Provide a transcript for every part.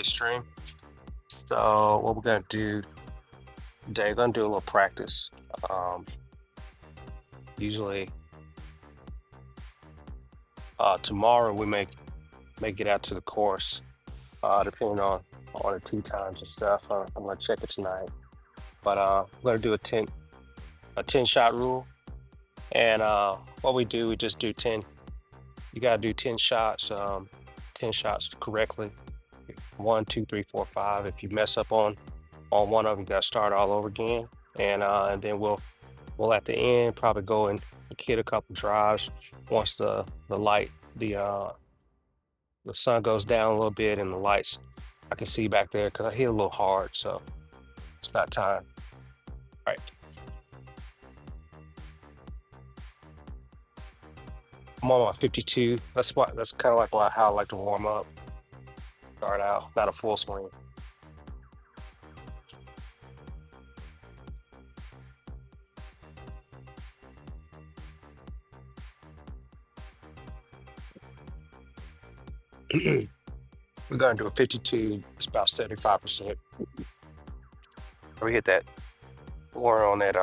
Stream. So what we're gonna do today, we're gonna do a little practice. Um, Usually tomorrow we may get out to the course, depending on the tee times and stuff. I'm gonna check it tonight. But we're gonna do a ten shot rule. And what we do, we just do 10. You gotta do 10 shots, 10 shots correctly. One, two, three, four, five. If you mess up on one of them, you gotta start all over again. And then we'll at the end probably go and hit a couple drives once the light the sun goes down a little bit and the lights I can see back there because I hit a little hard, so it's not time. All right. I'm on my 52. That's kind of like how I like to warm up. Start out, not a full swing. We're gonna do a 52. It's about 75%. We hit that or on that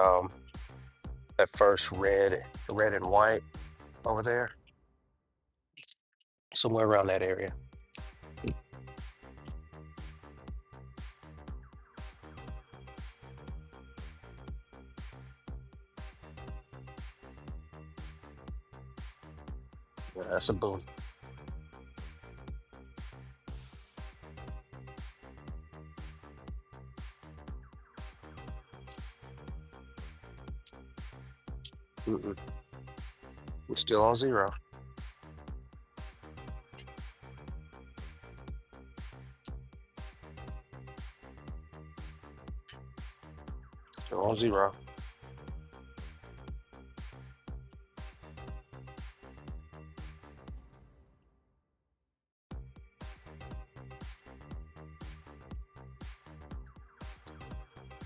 first red and white over there, somewhere around that area. Yeah, that's a boom. Mm-mm. We're still on zero. Still on zero.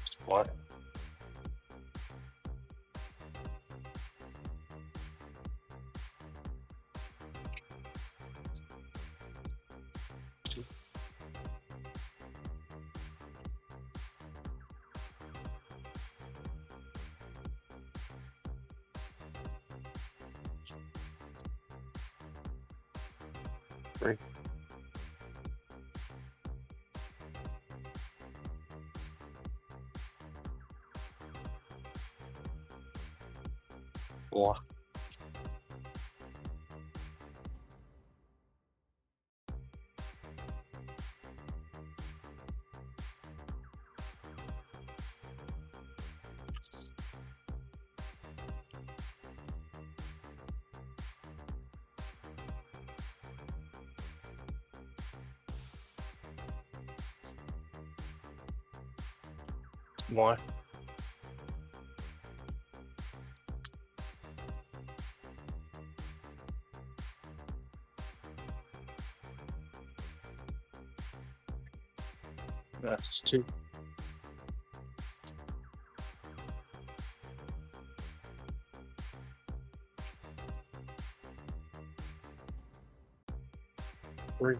It's one. Two. Three. Four. One. That's two. Three.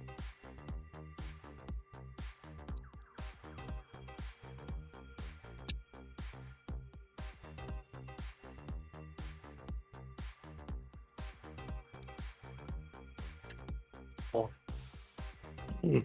Four. Mm.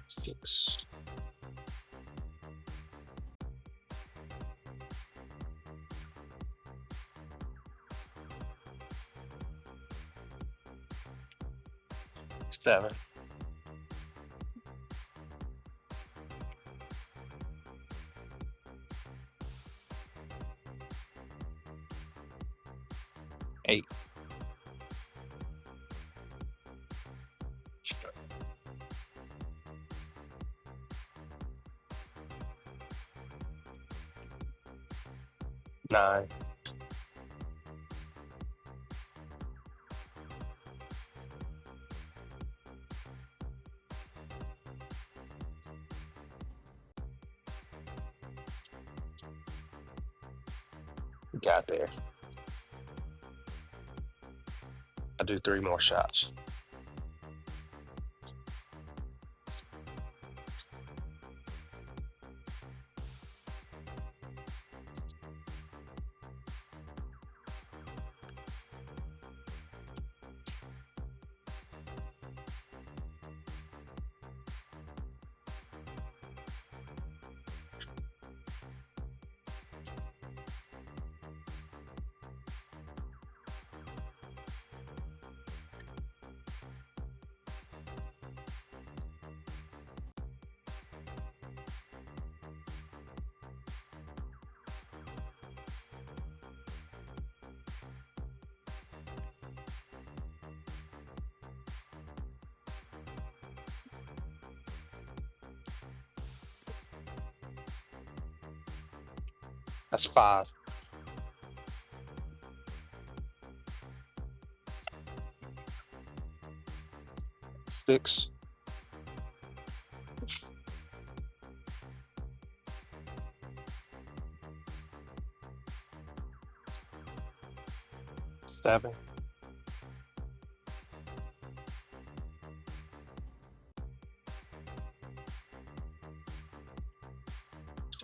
6. 7. 8. 9. got there. I'll do 3 more shots. That's 5. 6. 7.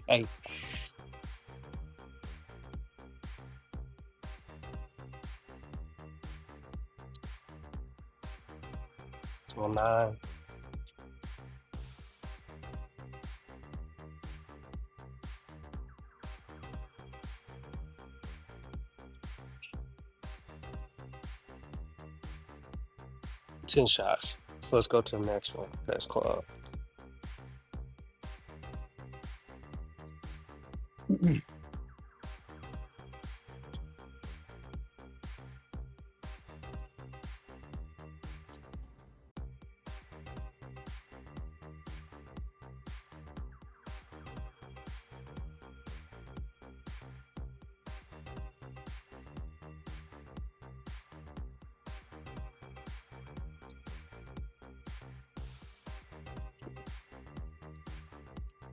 8. So 9. 10 shots. So let's go to the next one. Next club.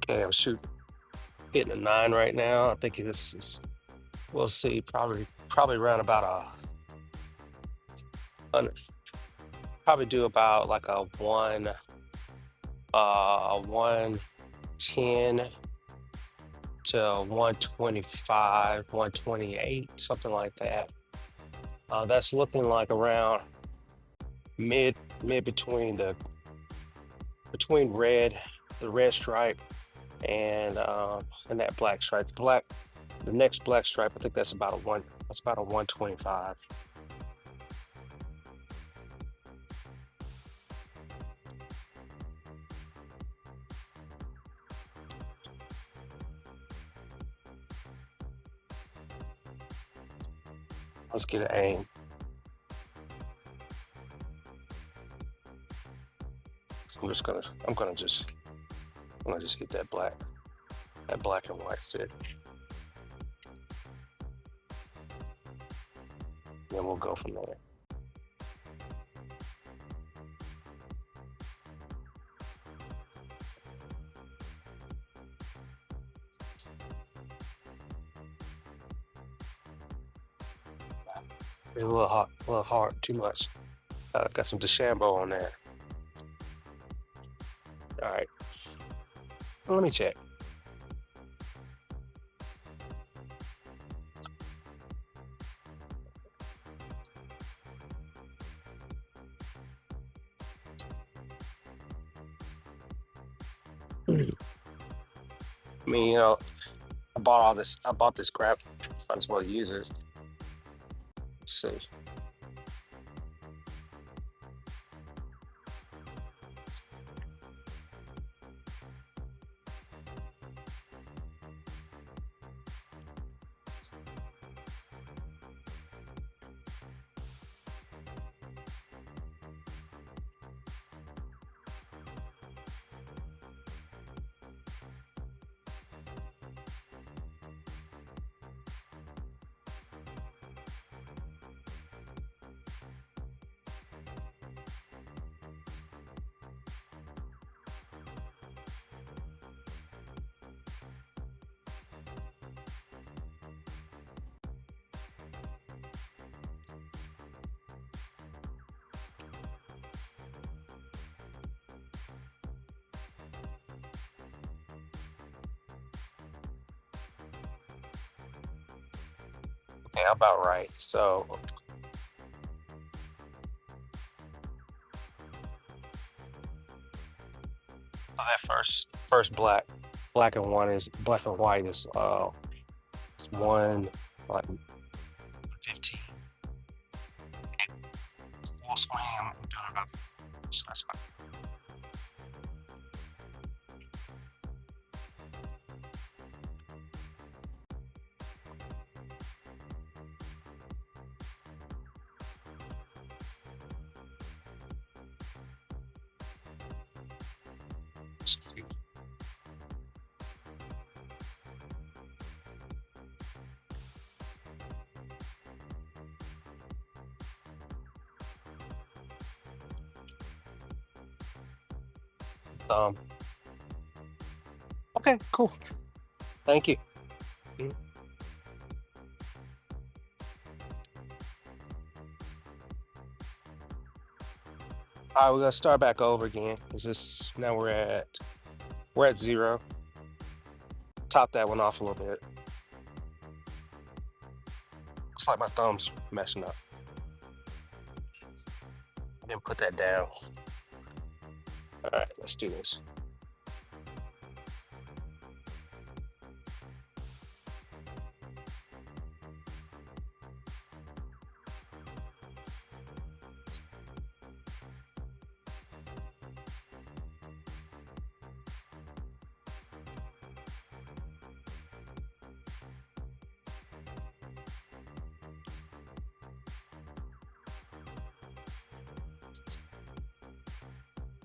Okay, I'm hitting a 9 right now. I think this is, we'll see, probably around about probably do about like a 110 to 125, 128, something like that. That's looking like around mid between the red, the red stripe and that black stripe. The next black stripe, I think that's about a 125. Let's get an aim. So I'm gonna just hit that black and white stick. Then we'll go from there. It's a little hard, too much. Got some DeChambeau on there. All right. Let me check. I mean, I bought this crap, so I just want to use it. Let's see. Yeah, about right. So that first black and white is it's one like 15 full swing. I'm doing about so that's about see. Um, okay, cool. Thank you. Mhm. All right, we're gonna start back over again. Is this now we're at 0. Top that one off a little bit. Looks like my thumb's messing up. Then put that down. All right, let's do this.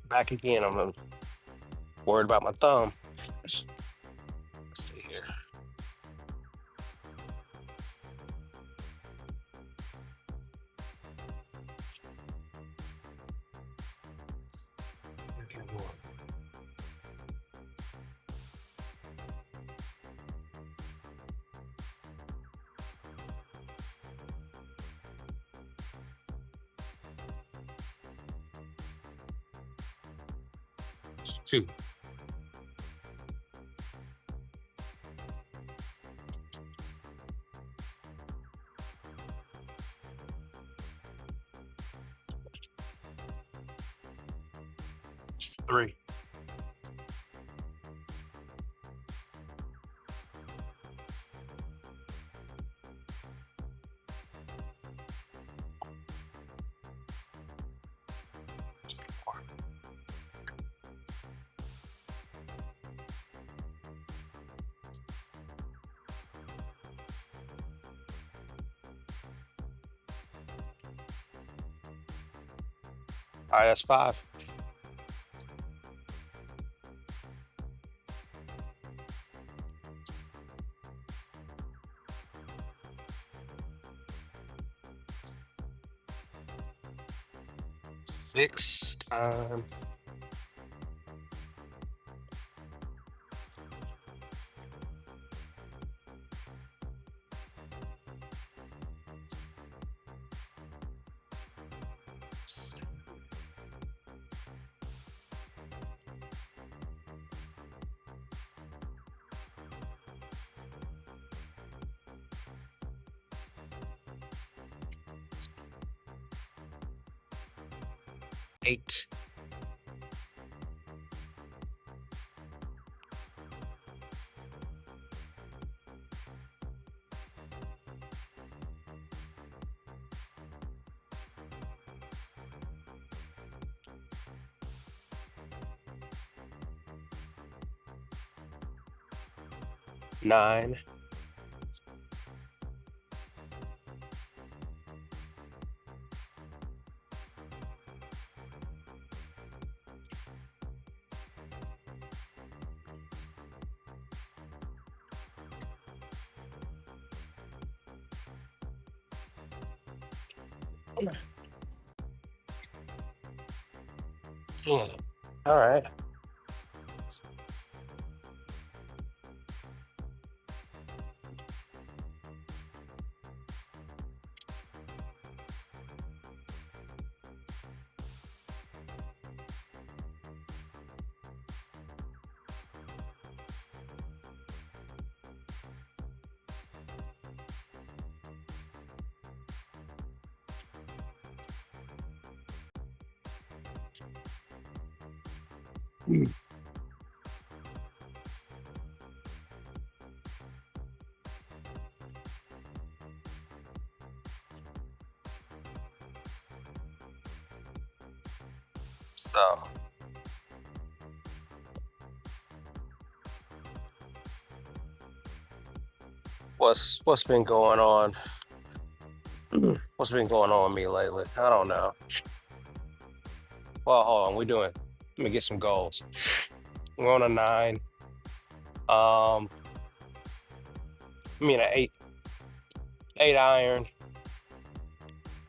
Back again. I'm worried about my thumb. Let's see here. Okay, one. It's 2. It's 3. It's 4. All right, that's 5. 6 times 8. 9. 10. All right. Mm. So what's been going on? What's been going on with me lately? I don't know. Well, hold on. Let me get some goals. We're on a nine. Um, I mean, an eight iron.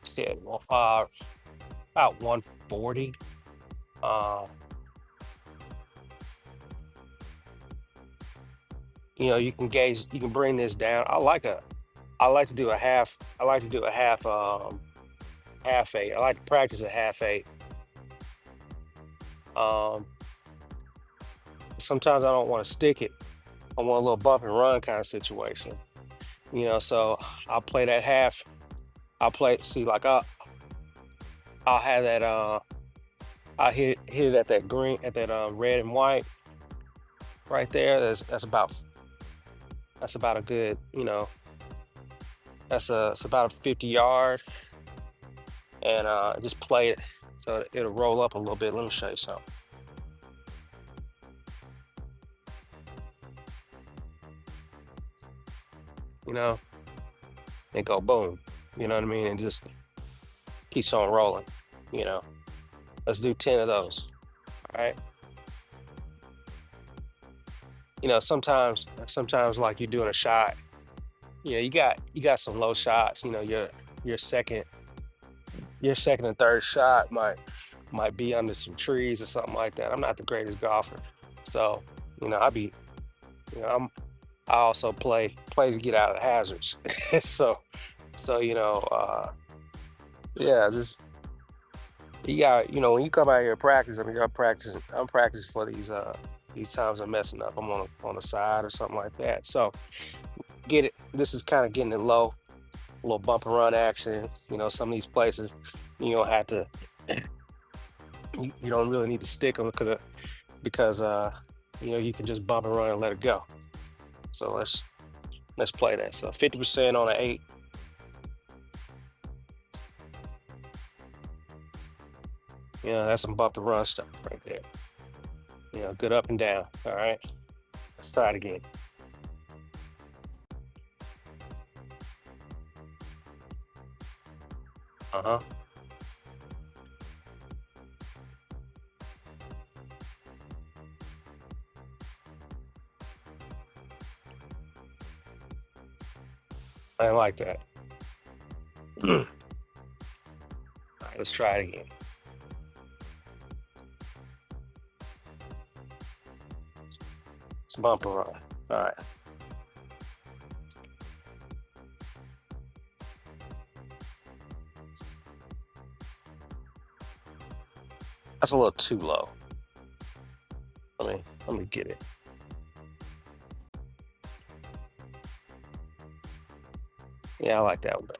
Said well, about 140. Uh, you can bring this down. I like to do a half. I like to do a half eight. I like to practice a half eight. Um, Sometimes I don't want to stick it. I want a little bump and run kind of situation. So I'll play that half. I'll play. See, like I'll have that. I hit it at that green, at that red and white right there. That's about a good. It's about a 50 yard, and just play it so it'll roll up a little bit. Let me show you something. You know, and go boom. You know what I mean, and just keeps on rolling. You know, let's do 10 of those. All right. Sometimes like you're doing a shot. You got some low shots. Your second your second and third shot might be under some trees or something like that. I'm not the greatest golfer, so you know I be you know I also play to get out of the hazards. so so yeah, just you got when you come out here to practice. I mean, you're practicing. I'm practicing for these times I'm messing up. I'm on the side or something like that. So get it. This is kind of getting it low, a little bump and run action. Some of these places you don't have to. You don't really need to stick them because you can just bump and run and let it go. So let's play that. So 50% on an eight. That's some bump and run stuff right there. Good up and down. All right. Let's try it again. Uh-huh. I like that. All right, let's try it again. It's bump and run. All right. That's a little too low. Let me get it. Yeah, I like that one better.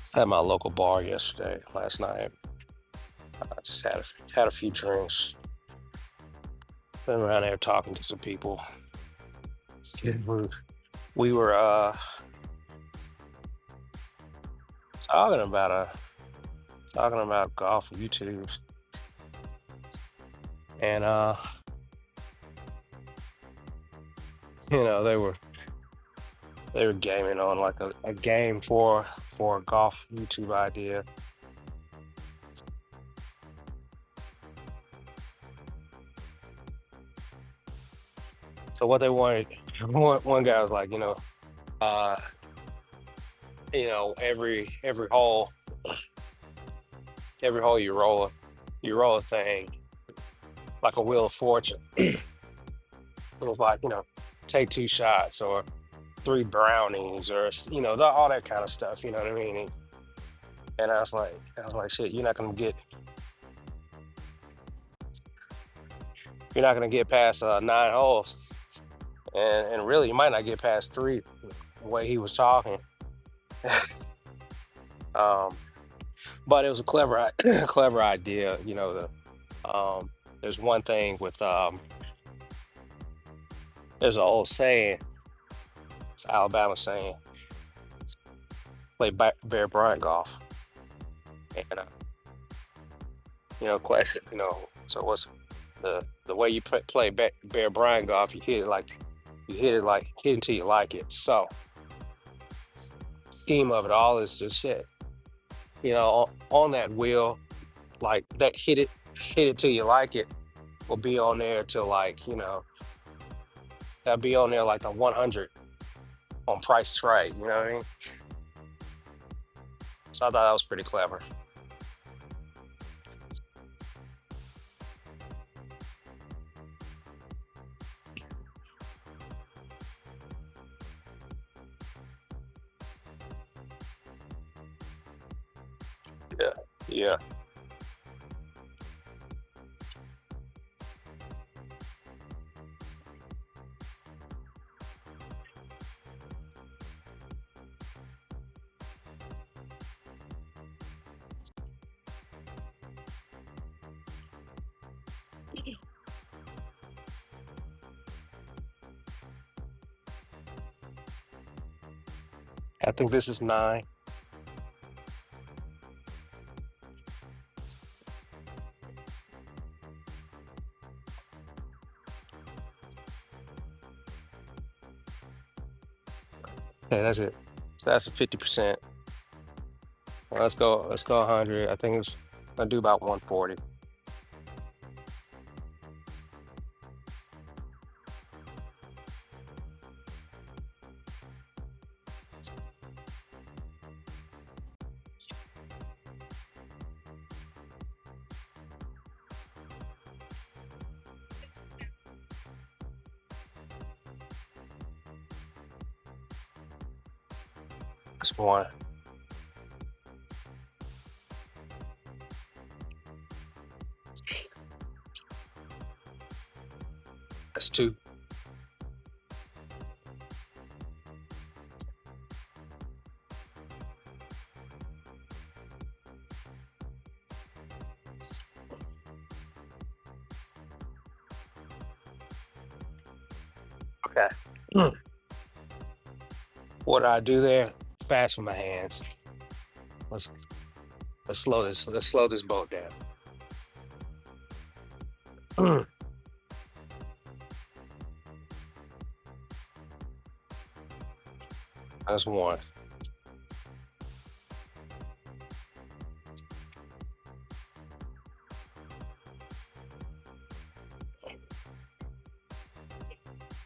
Just had my local bar last night. I just had a few drinks. Been around there talking to some people. Yeah, we were talking about golf YouTube, and they were gaming on like a game for a golf YouTube idea. So what they wanted, one guy was like, uh, every hole you roll a thing like a wheel of fortune. It was like, take two shots or three brownies or all that kind of stuff. You know what I mean? And I was like, shit, you're not gonna get you're not gonna get past 9 holes, and really you might not get past three. The way he was talking, um, but it was a clever clever idea. There's one thing with there's an old saying, it's an Alabama saying, play Bear Bryant golf, and question, so what's the way you play Bear Bryant golf? You hit until you like it. So scheme of it all is just shit. On that wheel, like that hit it till you like it will be on there till like, that'll be on there like the 100 on Price is Right. You know what I mean? So I thought that was pretty clever. Yeah. Yeah. I think this is 9. Okay, that's it. So that's a 50%. Well, let's go 100. I think it's gonna do about 140. That's 1. That's 2. Okay. What did I do there? Fast with my hands. Let's let's slow this boat down. That's 1.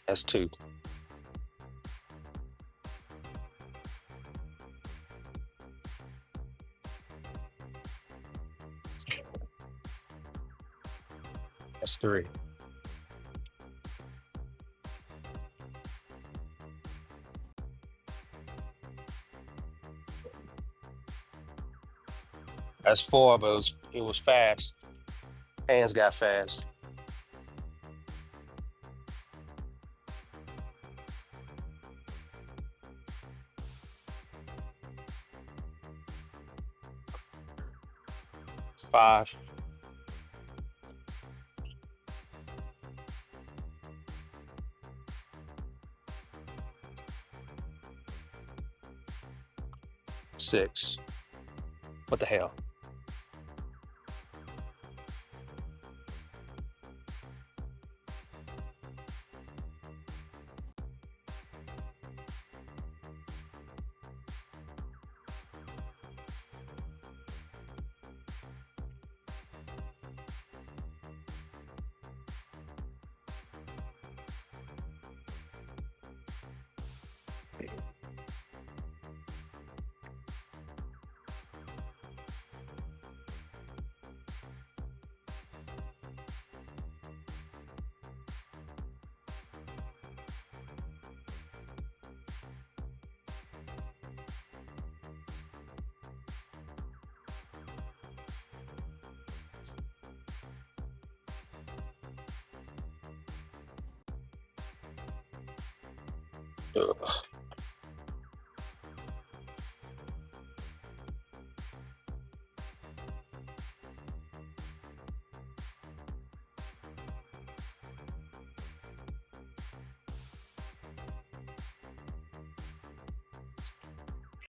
That's 2. That's 3. That's 4, but it was fast. Hands got fast. It's 5. Six. What the hell? Ugh.